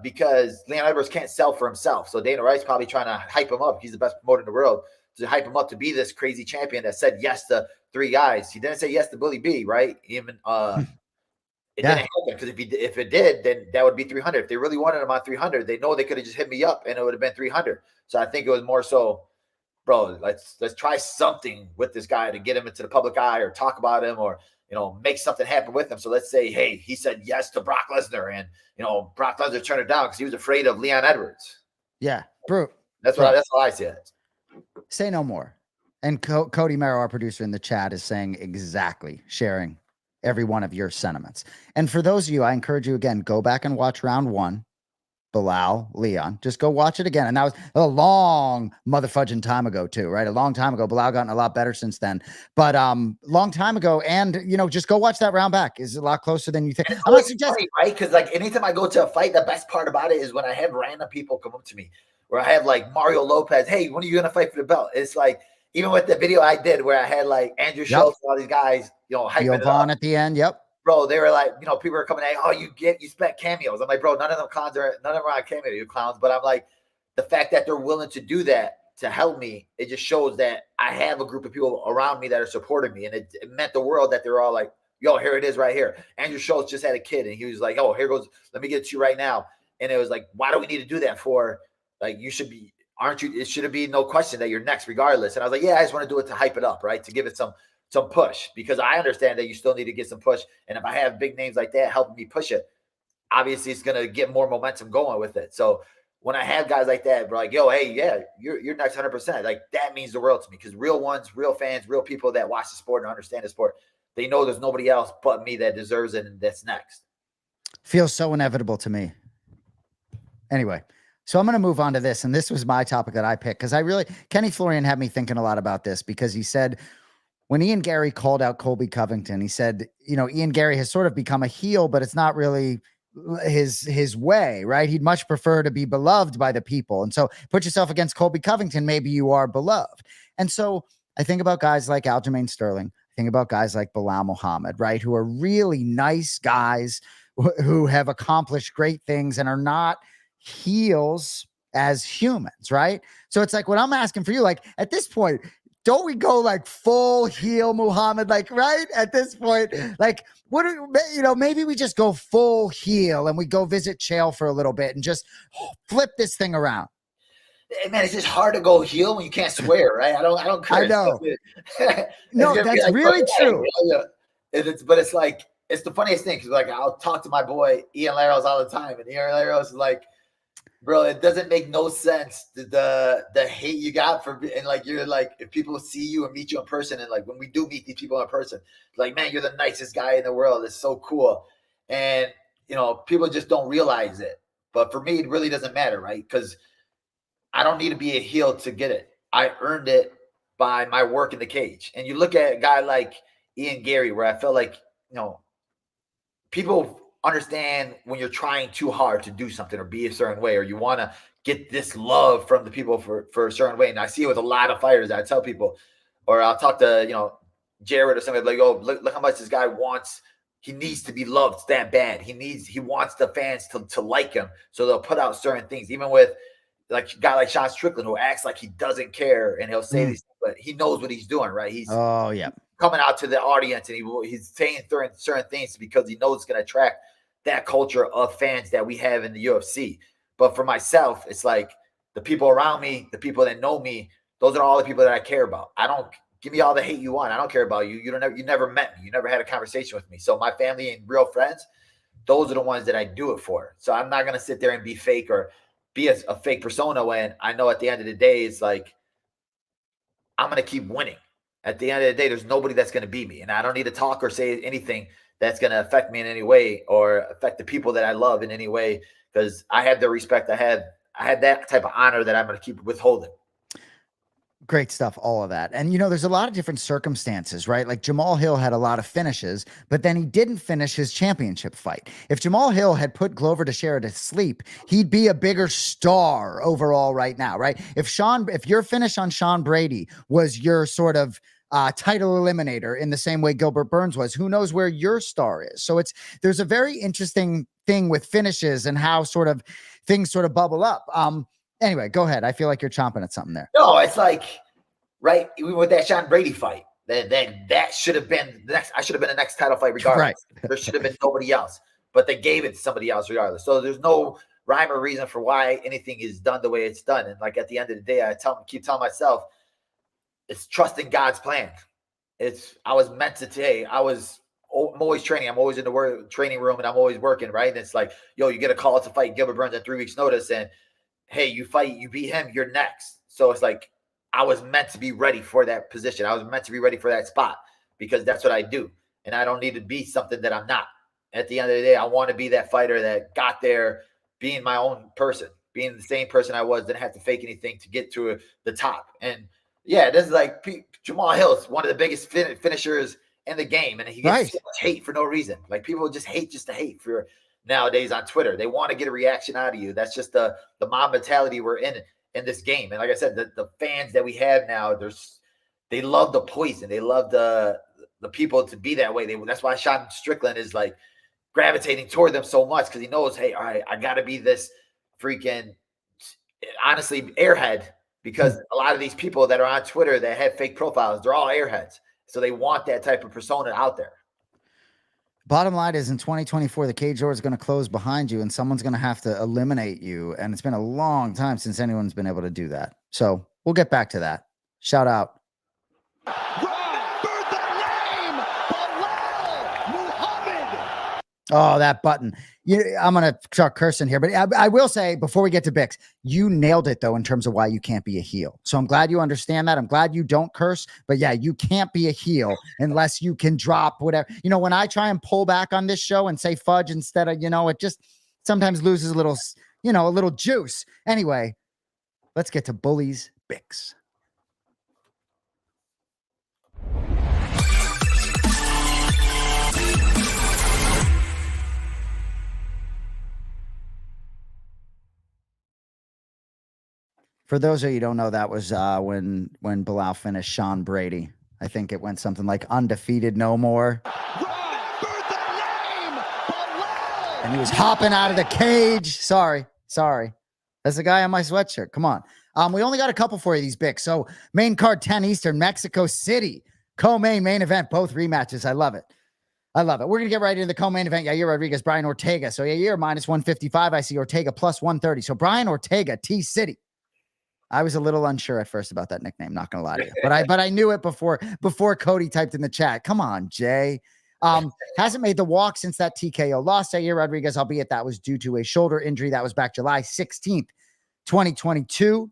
because Leon Edwards can't sell for himself. So Dana White's probably trying to hype him up. He's the best promoter in the world, to hype him up to be this crazy champion that said yes to 3 guys. He didn't say yes to Billy B, right? Even it didn't happen, because if it did, then that would be 300. If they really wanted him on 300, they know they could have just hit me up and it would have been 300. So I think it was more so, bro, let's try something with this guy to get him into the public eye, or talk about him, or make something happen with him. So let's say, hey, he said yes to Brock Lesnar, and Brock Lesnar turned it down because he was afraid of Leon Edwards. Yeah, bro. That's how I see it. Say no more. And Cody Merrow, our producer in the chat, is saying exactly, sharing every one of your sentiments. And for those of you, I encourage you, again, go back and watch round 1. Bilal, Leon, just go watch it again. And that was a long motherfudging time ago too, right? A long time ago. Bilal gotten a lot better since then, but long time ago. And just go watch that round back. Is a lot closer than you think. I'm not suggesting, right? Because like, anytime I go to a fight, the best part about it is when I have random people come up to me, where I have like Mario Lopez. Hey, when are you going to fight for the belt? It's like, even with the video I did where I had like Andrew Schultz, all these guys, hyping it up at the end. Yep. Bro, they were like, people are coming at, oh, you spent cameos. I'm like, bro, none of them are on cameo, you clowns. But I'm like, the fact that they're willing to do that to help me, it just shows that I have a group of people around me that are supporting me. And it meant the world that they're all like, yo, here it is right here. Andrew Schultz just had a kid and he was like, oh, here goes, let me get it to you right now. And it was like, why do we need to do that for? Like, you should be, aren't you? It should be no question that you're next regardless. And I was like, yeah, I just want to do it to hype it up, right? To give it some push, because I understand that you still need to get some push. And if I have big names like that helping me push it, obviously it's going to get more momentum going with it. So when I have guys like that, we're like, yo, hey, yeah, you're next 100%. Like, that means the world to me, because real ones, real fans, real people that watch the sport and understand the sport, they know there's nobody else but me that deserves it and that's next. Feels so inevitable to me. Anyway, so I'm going to move on to this. And this was my topic that I picked, because Kenny Florian had me thinking a lot about this, because he said, when Ian Gary called out Colby Covington, he said, Ian Gary has sort of become a heel, but it's not really his way, right? He'd much prefer to be beloved by the people. And so put yourself against Colby Covington, maybe you are beloved. And so I think about guys like Aljamain Sterling. I think about guys like Bilal Muhammad, right? Who are really nice guys who have accomplished great things and are not heels as humans, right? So it's like, what I'm asking for you, like, at this point, don't we go like full heel Muhammad, like, right at this point, like, what are, maybe we just go full heel and we go visit Chael for a little bit and just flip this thing around. Man, it's just hard to go heel when you can't swear, right? I don't curse. I know. No, that's like, really true. But it's like, it's the funniest thing, because like, I'll talk to my boy Ian Laros all the time, and Ian Laros is like, bro, it doesn't make no sense, the hate you got for, and like, you're like, if people see you and meet you in person, and like, when we do meet these people in person, like, man, you're the nicest guy in the world. It's so cool. And, people just don't realize it. But for me, it really doesn't matter, right? Because I don't need to be a heel to get it. I earned it by my work in the cage. And you look at a guy like Ian Gary, where I felt like, people understand when you're trying too hard to do something or be a certain way, or you want to get this love from the people for a certain way. And I see it with a lot of fighters that I tell people, or I'll talk to, Jared or somebody, like, oh, look how much this guy wants. He needs to be loved that bad. He wants the fans to like him. So they'll put out certain things, even with like a guy like Sean Strickland who acts like he doesn't care and he'll say these, but he knows what he's doing, right? He's coming out to the audience and he's saying certain things because he knows it's going to attract that culture of fans that we have in the UFC. But for myself, it's like the people around me, the people that know me, those are all the people that I care about. I don't give me all the hate you want. I don't care about you. You never met me. You never had a conversation with me. So my family and real friends, those are the ones that I do it for. So I'm not going to sit there and be fake or be a fake persona when I know at the end of the day, it's like, I'm going to keep winning. At the end of the day, there's nobody that's going to beat me. And I don't need to talk or say anything that's going to affect me in any way or affect the people that I love in any way, because I have the respect. I had that type of honor that I'm going to keep withholding. Great stuff, all of that. And, there's a lot of different circumstances, right? Like Jamal Hill had a lot of finishes, but then he didn't finish his championship fight. If Jamal Hill had put Glover Teixeira to sleep, he'd be a bigger star overall right now, right? If your finish on Sean Brady was your sort of title eliminator in the same way Gilbert Burns was, who knows where your star is? So there's a very interesting thing with finishes and how things bubble up. Anyway, go ahead. I feel like you're chomping at something there. No, it's like, right, even with that Sean Brady fight, that should have been the next. I should have been the next title fight regardless. Right. There should have been nobody else, but they gave it to somebody else regardless. So there's no rhyme or reason for why anything is done the way it's done. And like at the end of the day, I keep telling myself, it's trusting God's plan. I was meant to today. I'm always training. I'm always in the training room and I'm always working, right? And it's like, you get a call to fight Gilbert Burns at 3 weeks notice. And hey, you fight, you beat him, you're next. So it's like, I was meant to be ready for that position. I was meant to be ready for that spot because that's what I do. And I don't need to be something that I'm not. At the end of the day, I want to be that fighter that got there being my own person, being the same person I was, didn't have to fake anything to get to the top. And yeah, this is like Jamal Hill is one of the biggest finishers in the game. And he gets so much hate for no reason. Like people just hate to hate for nowadays on Twitter. They want to get a reaction out of you. That's just the mob mentality we're in this game. And like I said, the fans that we have now, they love the poison. They love the people to be that way. That's why Sean Strickland is like gravitating toward them so much, because he knows, hey, all right, I got to be this freaking, honestly, airhead, because a lot of these people that are on Twitter that have fake profiles, they're all airheads. So they want that type of persona out there. Bottom line is, in 2024, the cage door is going to close behind you and someo's going to have to eliminate you. And it's been a long time since anyone's been able to do that. So we'll get back to that. Shout out. Oh, that button. I'm going to start cursing here, but I will say before we get to Bix, you nailed it though, in terms of why you can't be a heel. So I'm glad you understand that. I'm glad you don't curse, but yeah, you can't be a heel unless you can drop whatever. When I try and pull back on this show and say fudge instead of, it just sometimes loses a little juice. Anyway, let's get to Bully's Bix. For those of you who don't know, that was when Belal finished Sean Brady. I think it went something like undefeated no more. And he was hopping out of the cage. Sorry. That's the guy on my sweatshirt. Come on. We only got a couple for you, these Bics. So main card 10 Eastern, Mexico City. Co-main event, both rematches. I love it. We're going to get right into the co-main event. Yair Rodriguez, Brian Ortega. So Yair minus 155. I see Ortega plus 130. So Brian Ortega, T-City. I was a little unsure at first about that nickname, not gonna lie to you. But I knew it before Cody typed in the chat. Come on, Jay. Hasn't made the walk since that TKO loss to Yair Rodriguez, albeit that was due to a shoulder injury that was back July 16th, 2022.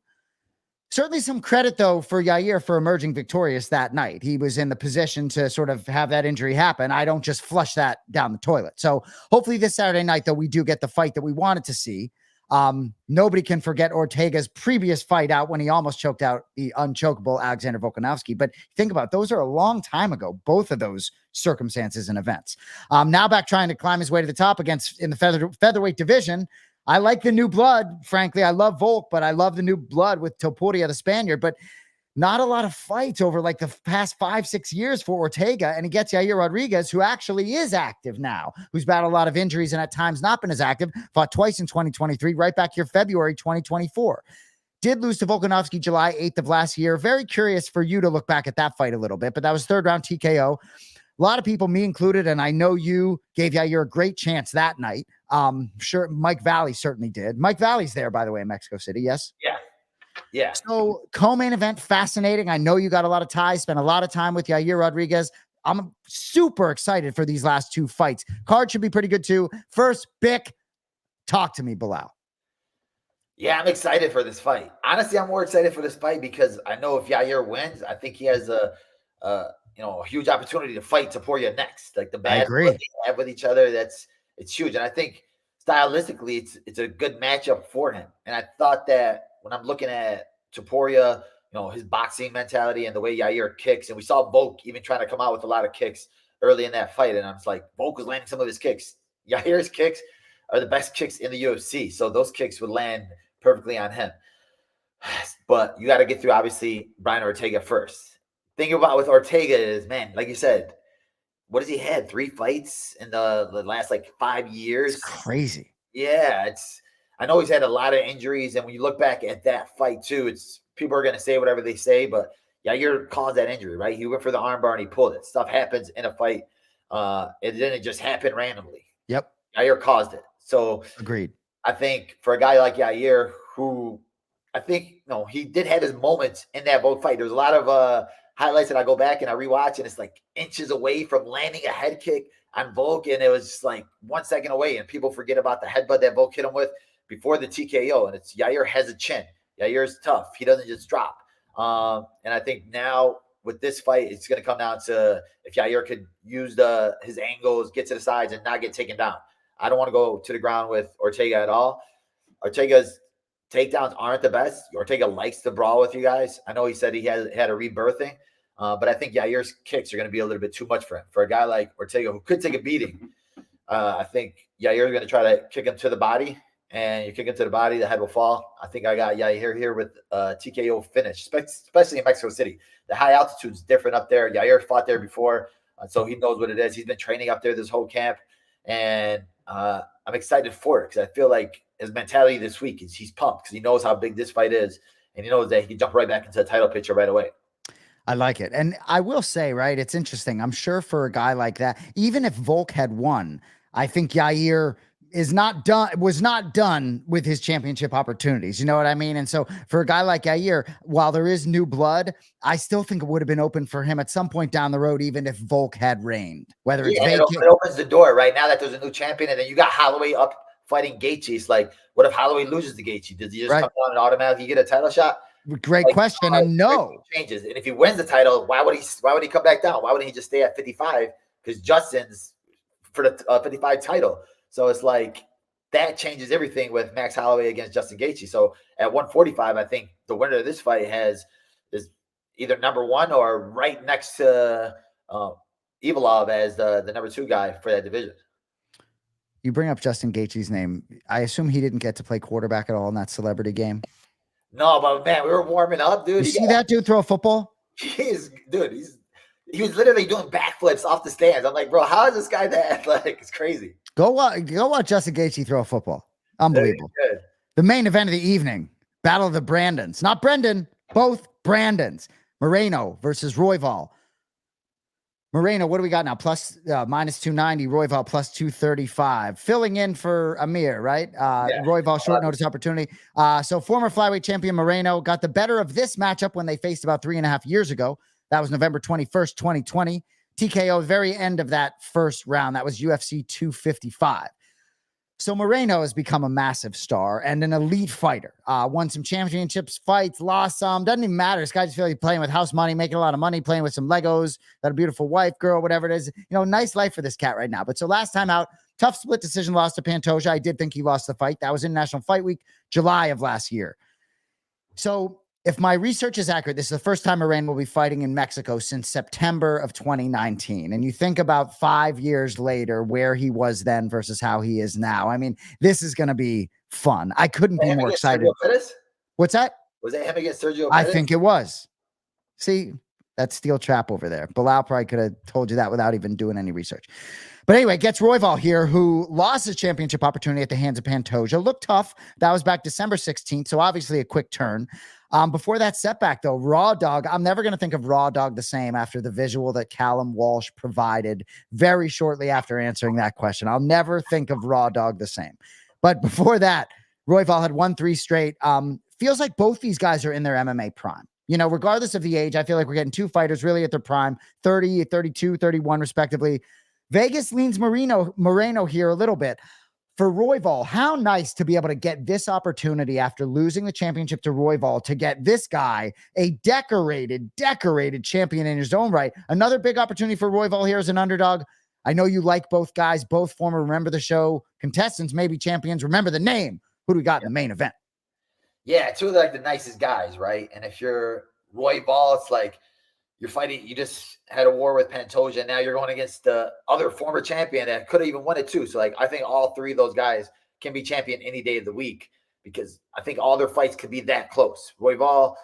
Certainly some credit, though, for Yair for emerging victorious that night. He was in the position to sort of have that injury happen. I don't just flush that down the toilet. So hopefully this Saturday night, though, we do get the fight that we wanted to see. Nobody can forget Ortega's previous fight out when he almost choked out the unchokable Alexander Volkanovski. But think about it, those are a long time ago, both of those circumstances and events. Now back trying to climb his way to the top in the featherweight division. I like the new blood. Frankly, I love Volk, but I love the new blood with Topuria, the Spaniard. But not a lot of fights over like the past 5-6 years for Ortega. And he gets Yair Rodriguez, who actually is active now, who's battled a lot of injuries and at times not been as active, fought twice in 2023, right back here, February 2024. did lose to Volkanovski July 8th of last year. Very curious for you to look back at that fight a little bit, but that was third round TKO. A lot of people, me included, and I know you gave Yair a great chance that night. Sure, Mike Valley certainly did. Mike Valley's there, by the way, in Mexico City, yes? Yeah. So co-main event, fascinating. I know you got a lot of ties, spent a lot of time with Yair Rodriguez. I'm super excited for these last two fights. Card should be pretty good too. First, Bick, talk to me, Belal. Yeah, I'm excited for this fight. Honestly, I'm more excited for this fight because I know if Yair wins, I think he has a huge opportunity to fight Topuria next. Like the bad blood they have with each other, it's huge. And I think stylistically, it's a good matchup for him. And I thought that when I'm looking at Topuria, his boxing mentality and the way Yair kicks, and we saw Volk even trying to come out with a lot of kicks early in that fight. And I was like, Volk was landing some of his kicks. Yair's kicks are the best kicks in the UFC. So those kicks would land perfectly on him. But you got to get through, obviously, Brian Ortega first. Thing about with Ortega is, man, like you said, what has he had? 3 fights in the last 5 years? It's crazy. Yeah, I know he's had a lot of injuries, and when you look back at that fight too, people are going to say whatever they say, but Yair caused that injury, right? He went for the armbar and he pulled it. Stuff happens in a fight. It didn't just happen randomly. Yep. Yair caused it. So agreed. I think for a guy like Yair, who I think he did have his moments in that Volk fight. There's a lot of highlights that I go back and I rewatch, and it's inches away from landing a head kick on Volk, and it was just 1 second away, and people forget about the headbutt that Volk hit him with before the TKO. And it's Yair has a chin. Yair's tough. He doesn't just drop. And I think now with this fight, it's going to come down to if Yair could use his angles, get to the sides, and not get taken down. I don't want to go to the ground with Ortega at all. Ortega's takedowns aren't the best. Ortega likes to brawl with you guys. I know he said he had a rebirthing, but I think Yair's kicks are going to be a little bit too much for him. For a guy like Ortega who could take a beating, I think Yair's going to try to kick him to the body. And you kick him to the body, the head will fall. I think I got Yair here with TKO finish, especially in Mexico City. The high altitude is different up there. Yair fought there before, so he knows what it is. He's been training up there this whole camp, and I'm excited for it because I feel like his mentality this week is he's pumped because he knows how big this fight is, and he knows that he can jump right back into the title picture right away. I like it. And I will say, right, it's interesting. I'm sure for a guy like that, even if Volk had won, I think Yair was not done with his championship opportunities. You know what I mean? And so for a guy like Yair, while there is new blood, I still think it would have been open for him at some point down the road, even if Volk had reigned. Whether it's it opens the door right now that there's a new champion, and then you got Holloway up fighting Gaethje. It's what if Holloway loses to Gaethje? Does he just come down and automatically get a title shot? Great question. And no changes. And if he wins the title, why would he come back down? Why wouldn't he just stay at 55? Because Justin's for the 55 title. So it's that changes everything with Max Holloway against Justin Gaethje. So at 145, I think the winner of this fight is either number 1 or right next to Evolov as the number 2 guy for that division. You bring up Justin Gaethje's name. I assume he didn't get to play quarterback at all in that celebrity game. No, but man, we were warming up, dude. You see that dude throw a football? He was literally doing backflips off the stands. I'm like, bro, how is this guy that athletic? It's crazy. Go watch Justin Gaethje throw a football. Unbelievable. The main event of the evening, Battle of the Brandons. Not Brendan, both Brandons. Moreno versus Royval. Moreno, what do we got now? Minus 290, Royval plus 235. Filling in for Amir, right? Royval, short notice opportunity. So former flyweight champion Moreno got the better of this matchup when they faced about 3.5 years ago. That was November 21st, 2020. TKO, very end of that first round. That was UFC 255. So Moreno has become a massive star and an elite fighter. Won some championships, fights, lost some. Doesn't even matter. This guy just feels like playing with house money, making a lot of money, playing with some Legos, got a beautiful wife, girl, whatever it is. Nice life for this cat right now. But so last time out, tough split decision loss to Pantoja. I did think he lost the fight. That was International Fight Week, July of last year. So if my research is accurate, this is the first time Moreno will be fighting in Mexico since September of 2019. And you think about 5 years later, where he was then versus how he is now. I mean, this is going to be fun. I couldn't be more excited. What's that? Was that him against Sergio Pettis? I think it was. See, that steel trap over there. Belal probably could have told you that without even doing any research. But anyway, gets Royval here, who lost his championship opportunity at the hands of Pantoja. Looked tough. That was back December 16th, so obviously a quick turn. Before that setback, though, Raw Dog, I'm never going to think of Raw Dog the same after the visual that Callum Walsh provided very shortly after answering that question. I'll never think of Raw Dog the same. But before that, Royval had won 3 straight. Feels like both these guys are in their MMA prime. You know, regardless of the age, I feel like we're getting 2 fighters really at their prime, 30, 32, 31, respectively. Vegas leans Moreno here a little bit. For Royval, how nice to be able to get this opportunity after losing the championship to Royval to get this guy, a decorated champion in his own right. Another big opportunity for Royval here as an underdog. I know you like both guys, both former Remember the Show contestants, maybe champions. Remember the name. Who do we got in the main event? Yeah, 2 of the nicest guys, right? And if you're Royval, it's like you're fighting. You just had a war with Pantoja, and now you're going against the other former champion that could have even won it too. So, like, I think all 3 of those guys can be champion any day of the week because I think all their fights could be that close. Royval,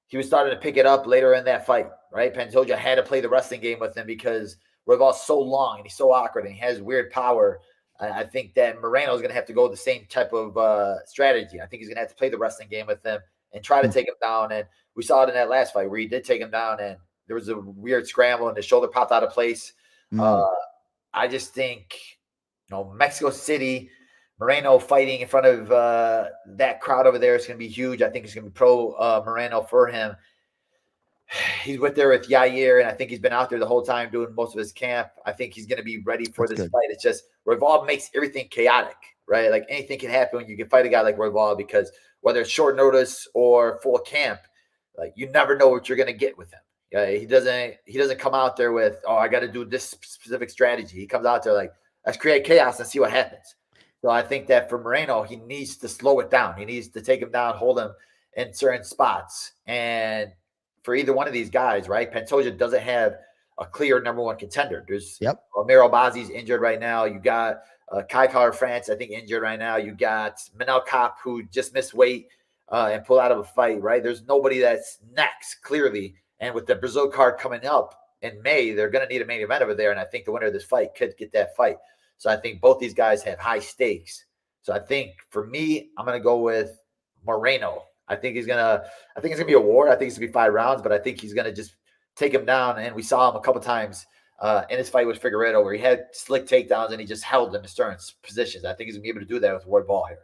he was starting to pick it up later in that fight, right? Pantoja had to play the wrestling game with him because Royval's so long and he's so awkward and he has weird power. I think that Moreno is going to have to go the same type of strategy. I think he's going to have to play the wrestling game with him and try to take him down. And we saw it in that last fight where he did take him down and there was a weird scramble and his shoulder popped out of place. I just think, Mexico City, Moreno fighting in front of that crowd over there is going to be huge. I think it's going to be pro Moreno for him. He's there with Yair, and I think he's been out there the whole time doing most of his camp. I think he's going to be ready for this fight. It's just Royval makes everything chaotic, right? Like anything can happen when you can fight a guy like Royval because whether it's short notice or full camp, like you never know what you're going to get with him. He doesn't come out there with, I got to do this specific strategy. He comes out there like, let's create chaos and see what happens. So I think that for Moreno, he needs to slow it down. He needs to take him down, hold him in certain spots. And for either one of these guys, right, Pantoja doesn't have a clear number 1 contender. There's Amir Albazi's injured right now. You got Kai Kara-France, I think, injured right now. You got Manel Kape, who just missed weight and pulled out of a fight, right? There's nobody that's next, clearly. And with the Brazil card coming up in May, they're going to need a main event over there. And I think the winner of this fight could get that fight. So I think both these guys have high stakes. So I think for me, I'm going to go with Moreno. I think it's going to be a war. I think it's going to be 5 rounds, but I think he's going to just take him down. And we saw him a couple times in his fight with Figueiredo where he had slick takedowns and he just held him in certain positions. I think he's going to be able to do that with Royval here.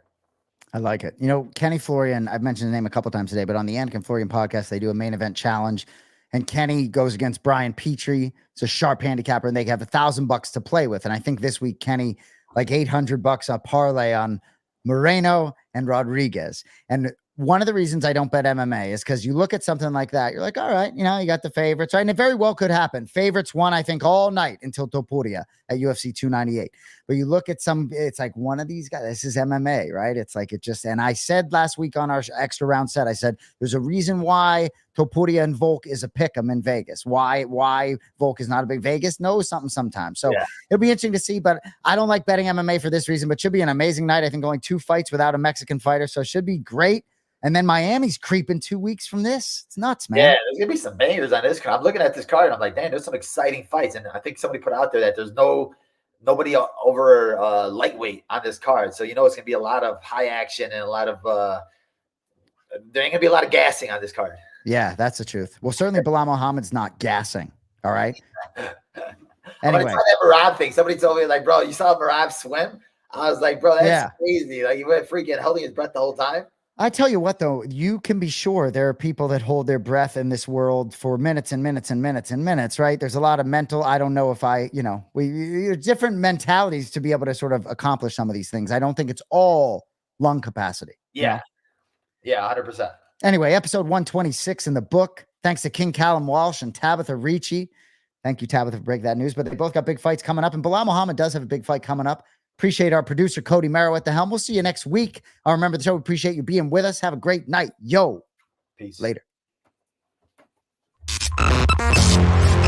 I like it. Kenny Florian, I've mentioned the name a couple times today, but on the Anik and Florian podcast, they do a main event challenge. And Kenny goes against Brian Petrie. It's a sharp handicapper, and they have $1,000 to play with. And I think this week, Kenny, like $800 a parlay on Moreno and Rodriguez. And one of the reasons I don't bet MMA is because you look at something like that, you're like, all right, you got the favorites, right? And it very well could happen. Favorites won, I think, all night until Topuria at UFC 298. But you look at it's like one of these guys, this is MMA, right? It's like and I said last week on our extra round set, I said, there's a reason why Topuria and Volk is a pick 'em in Vegas. Why Volk is not a big Vegas knows something sometimes. So it'll be interesting to see, but I don't like betting MMA for this reason, but should be an amazing night. I think only 2 fights without a Mexican fighter. So it should be great. And then Miami's creeping 2 weeks from this. It's nuts, man. Yeah, there's going to be some bangers on this card. I'm looking at this card and I'm like, damn, there's some exciting fights. And I think somebody put out there that there's nobody over lightweight on this card. So, it's going to be a lot of high action and a lot of there ain't going to be a lot of gassing on this card. Yeah, that's the truth. Well, certainly Belal Muhammad's not gassing. All right. Anyway. That Merab thing. Somebody told me, like, bro, you saw Merab swim? I was like, bro, that's crazy. Like, he went freaking holding his breath the whole time. I tell you what, though, you can be sure there are people that hold their breath in this world for minutes and minutes and minutes and minutes, right? There's a lot of mental. I don't know if we different mentalities to be able to sort of accomplish some of these things. I don't think it's all lung capacity. Yeah. Yeah, 100%. Anyway, episode 126 in the book. Thanks to King Callum Walsh and Tabatha Ricci. Thank you, Tabatha, for breaking that news. But they both got big fights coming up. And Belal Muhammad does have a big fight coming up. Appreciate our producer, Cody Merrow, at the helm. We'll see you next week. I'll remember the show. Appreciate you being with us. Have a great night. Yo. Peace. Later.